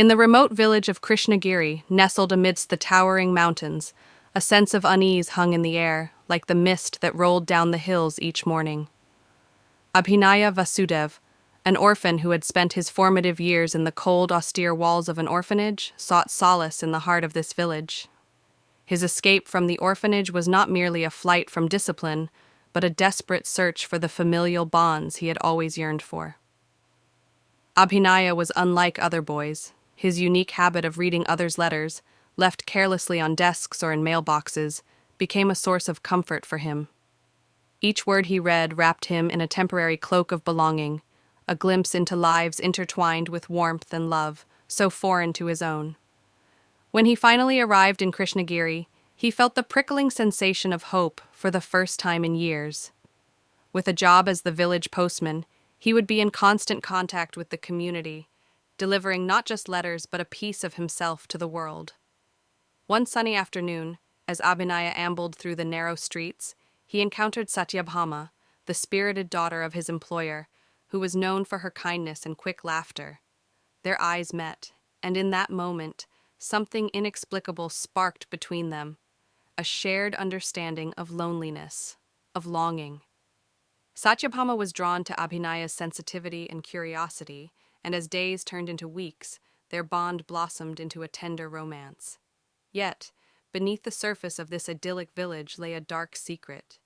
In the remote village of Krishnagiri, nestled amidst the towering mountains, a sense of unease hung in the air, like the mist that rolled down the hills each morning. Abhinaya Vasudev, an orphan who had spent his formative years in the cold, austere walls of an orphanage, sought solace in the heart of this village. His escape from the orphanage was not merely a flight from discipline, but a desperate search for the familial bonds he had always yearned for. Abhinaya was unlike other boys. His unique habit of reading others' letters, left carelessly on desks or in mailboxes, became a source of comfort for him. Each word he read wrapped him in a temporary cloak of belonging, a glimpse into lives intertwined with warmth and love, so foreign to his own. When he finally arrived in Krishnagiri, he felt the prickling sensation of hope for the first time in years. With a job as the village postman, he would be in constant contact with the community, delivering not just letters but a piece of himself to the world. One sunny afternoon, as Abhinaya ambled through the narrow streets, he encountered Satyabhama, the spirited daughter of his employer, who was known for her kindness and quick laughter. Their eyes met, and in that moment, something inexplicable sparked between them, a shared understanding of loneliness, of longing. Satyabhama was drawn to Abhinaya's sensitivity and curiosity, and as days turned into weeks, their bond blossomed into a tender romance. Yet, beneath the surface of this idyllic village lay a dark secret.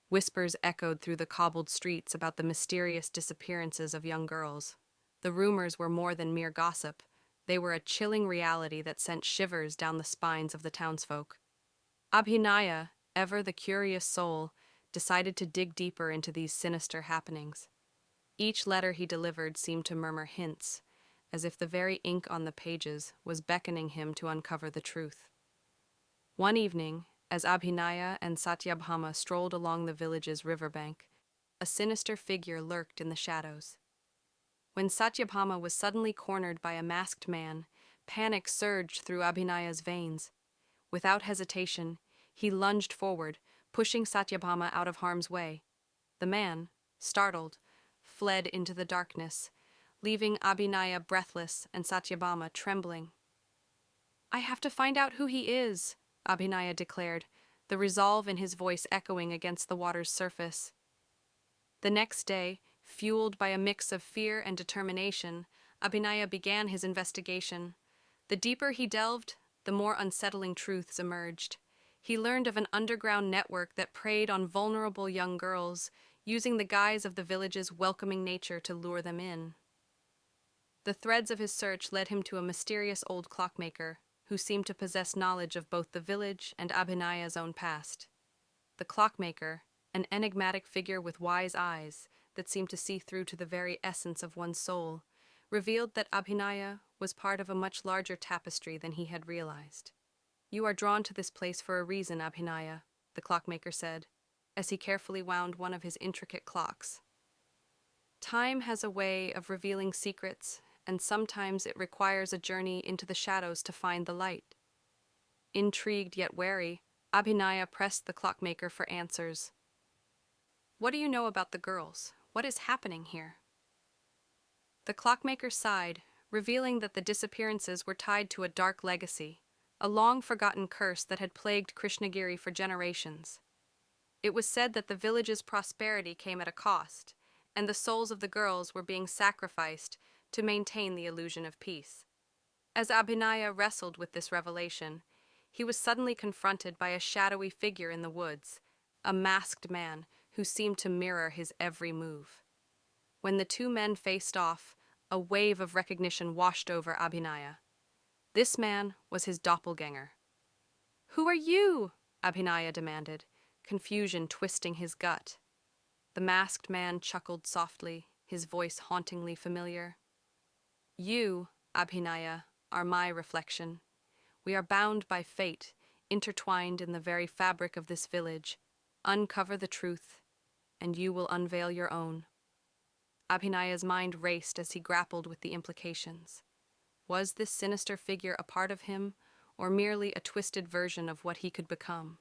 Whispers echoed through the cobbled streets about the mysterious disappearances of young girls. The rumors were more than mere gossip. They were a chilling reality that sent shivers down the spines of the townsfolk. Abhinaya, ever the curious soul, decided to dig deeper into these sinister happenings. Each letter he delivered seemed to murmur hints, as if the very ink on the pages was beckoning him to uncover the truth. One evening, as Abhinaya and Satyabhama strolled along the village's riverbank, a sinister figure lurked in the shadows. When Satyabhama was suddenly cornered by a masked man, panic surged through Abhinaya's veins. Without hesitation, he lunged forward, pushing Satyabhama out of harm's way. The man, startled, fled into the darkness, leaving Abhinaya breathless and Satyabhama trembling. "I have to find out who he is," Abhinaya declared, the resolve in his voice echoing against the water's surface. The next day, fueled by a mix of fear and determination, Abhinaya began his investigation. The deeper he delved, the more unsettling truths emerged. He learned of an underground network that preyed on vulnerable young girls, using the guise of the village's welcoming nature to lure them in. The threads of his search led him to a mysterious old clockmaker, who seemed to possess knowledge of both the village and Abhinaya's own past. The clockmaker, an enigmatic figure with wise eyes that seemed to see through to the very essence of one's soul, revealed that Abhinaya was part of a much larger tapestry than he had realized. "You are drawn to this place for a reason, Abhinaya," the clockmaker said, as he carefully wound one of his intricate clocks. "Time has a way of revealing secrets, and sometimes it requires a journey into the shadows to find the light." Intrigued yet wary, Abhinaya pressed the clockmaker for answers. "What do you know about the girls? What is happening here?" The clockmaker sighed, revealing that the disappearances were tied to a dark legacy, a long-forgotten curse that had plagued Krishnagiri for generations. It was said that the village's prosperity came at a cost, and the souls of the girls were being sacrificed to maintain the illusion of peace. As Abhinaya wrestled with this revelation, he was suddenly confronted by a shadowy figure in the woods, a masked man who seemed to mirror his every move. When the two men faced off, a wave of recognition washed over Abhinaya. This man was his doppelganger. "Who are you?" Abhinaya demanded, confusion twisting his gut. The masked man chuckled softly, his voice hauntingly familiar. "You, Abhinaya, are my reflection. We are bound by fate, intertwined in the very fabric of this village. Uncover the truth, and you will unveil your own." Abhinaya's mind raced as he grappled with the implications. Was this sinister figure a part of him, or merely a twisted version of what he could become?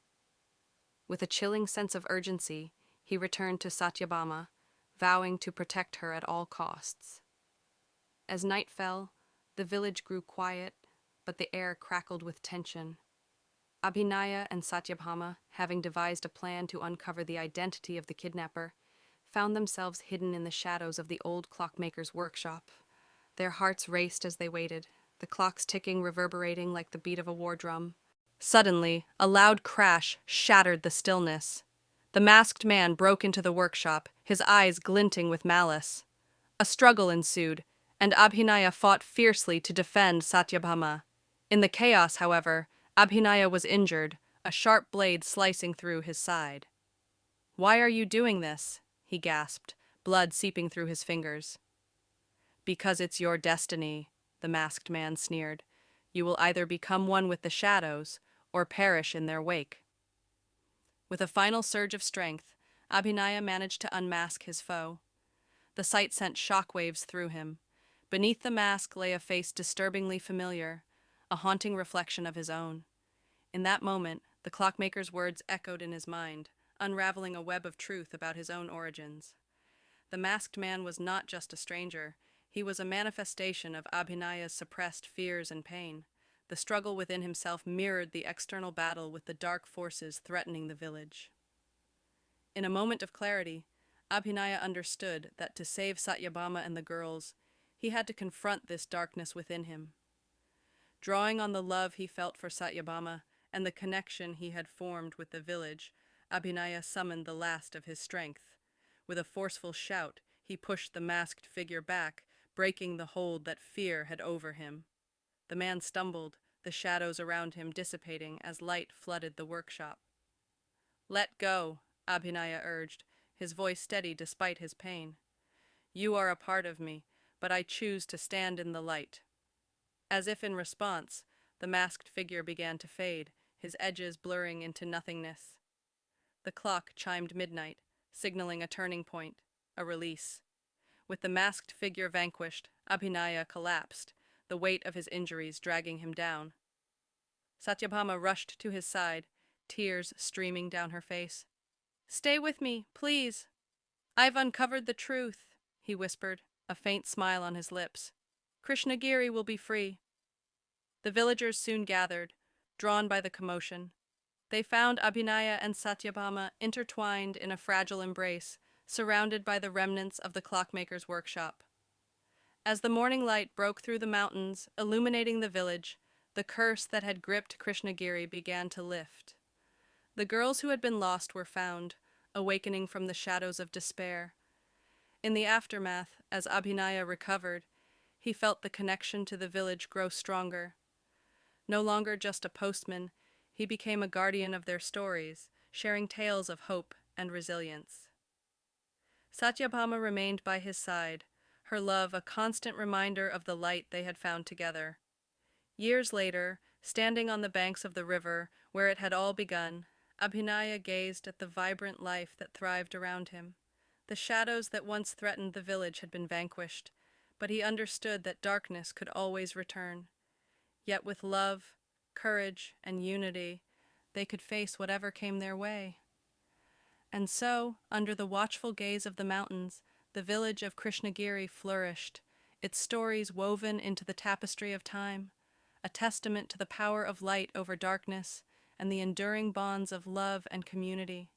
With a chilling sense of urgency, he returned to Satyabhama, vowing to protect her at all costs. As night fell, The village grew quiet, but the air crackled with tension. Abhinaya and Satyabhama, having devised a plan to uncover the identity of the kidnapper, found themselves hidden in the shadows of the old clockmaker's workshop. Their hearts raced as they waited, the clock's ticking reverberating like the beat of a war drum. Suddenly, a loud crash shattered the stillness. The masked man broke into the workshop, his eyes glinting with malice. A struggle ensued, and Abhinaya fought fiercely to defend Satyabhama. In the chaos, however, Abhinaya was injured, a sharp blade slicing through his side. "Why are you doing this?" he gasped, blood seeping through his fingers. "Because it's your destiny," the masked man sneered. "You will either become one with the shadows, or perish in their wake." With a final surge of strength, Abhinaya managed to unmask his foe. The sight sent shockwaves through him. Beneath the mask lay a face disturbingly familiar, a haunting reflection of his own. In that moment, the clockmaker's words echoed in his mind, unraveling a web of truth about his own origins. The masked man was not just a stranger, he was a manifestation of Abhinaya's suppressed fears and pain. The struggle within himself mirrored the external battle with the dark forces threatening the village. In a moment of clarity, Abhinaya understood that to save Satyabhama and the girls, he had to confront this darkness within him. Drawing on the love he felt for Satyabhama and the connection he had formed with the village, Abhinaya summoned the last of his strength. With a forceful shout, he pushed the masked figure back, breaking the hold that fear had over him. The man stumbled, the shadows around him dissipating as light flooded the workshop. "Let go," Abhinaya urged, his voice steady despite his pain. "You are a part of me, but I choose to stand in the light." As if in response, the masked figure began to fade, his edges blurring into nothingness. The clock chimed midnight, signaling a turning point, a release. With the masked figure vanquished, Abhinaya collapsed, the weight of his injuries dragging him down. Satyabhama rushed to his side, tears streaming down her face. "Stay with me, please. I've uncovered the truth," he whispered, a faint smile on his lips. "Krishnagiri will be free." The villagers soon gathered, drawn by the commotion. They found Abhinaya and Satyabhama intertwined in a fragile embrace, surrounded by the remnants of the clockmaker's workshop. As the morning light broke through the mountains, illuminating the village, the curse that had gripped Krishnagiri began to lift. The girls who had been lost were found, awakening from the shadows of despair. In the aftermath, as Abhinaya recovered, he felt the connection to the village grow stronger. No longer just a postman, he became a guardian of their stories, sharing tales of hope and resilience. Satyabhama remained by his side, her love a constant reminder of the light they had found together. Years later, standing on the banks of the river where it had all begun, Abhinaya gazed at the vibrant life that thrived around him. The shadows that once threatened the village had been vanquished, but he understood that darkness could always return. Yet with love, courage, and unity, they could face whatever came their way. And so, under the watchful gaze of the mountains, the village of Krishnagiri flourished, its stories woven into the tapestry of time, a testament to the power of light over darkness and the enduring bonds of love and community.